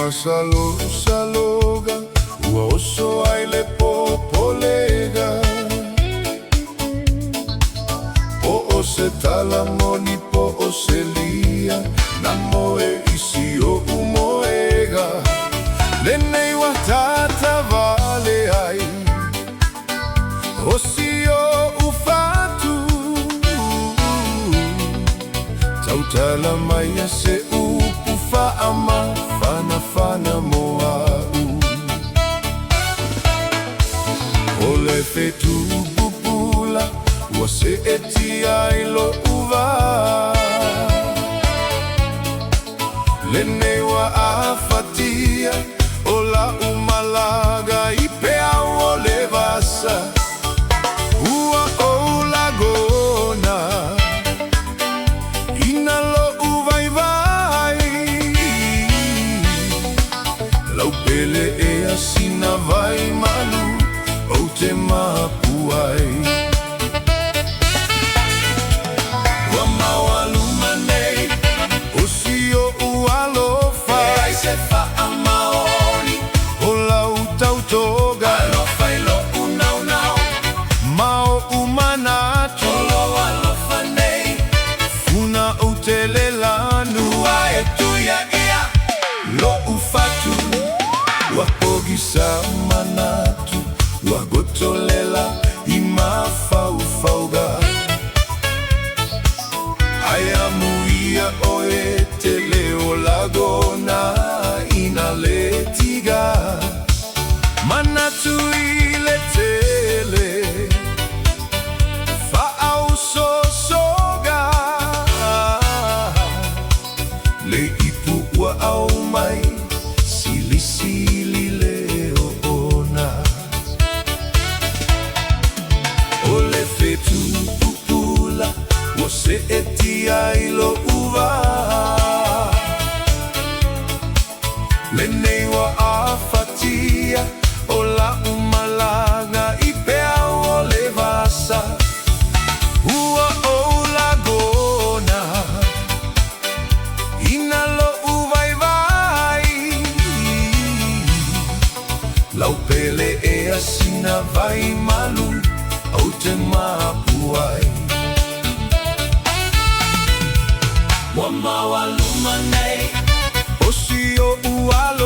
masalo-saloga ua oso ai le popolega po o se talamoni po o se lia na moe isi o umoega lenei wa tata vale ai o si o ufatu tautala mai se upu faama fana moa'u o le fetu pupula ua se etia i lo uva lenei wa afatia o la umalaga i pea o le vasa ua o lagona ina lo uvaivai lau pele e asina vai malu o te mapuai wa maua Luma nei o si o Alofa e ai se fa'a maoni o lau tautoga Alofa i lo unau mao umanatu o lo Alofa nei funa o tele lanu ua e tuia ia lo ufatu ua pogi sa manatu ua gotolela i mafauga ai amuia o e tele o lagona ina le tiga manatu i le tele fa'au sosoga le ipu ua au mai sili le ona o le fetu pupula o se etia i lo uva lenei wa afatia o la umalaga i pea o le vasa ua o lagona ina lo uvaivai lau pele e asina vai malu o te mapuai wa maua Luma nei o si o Alofa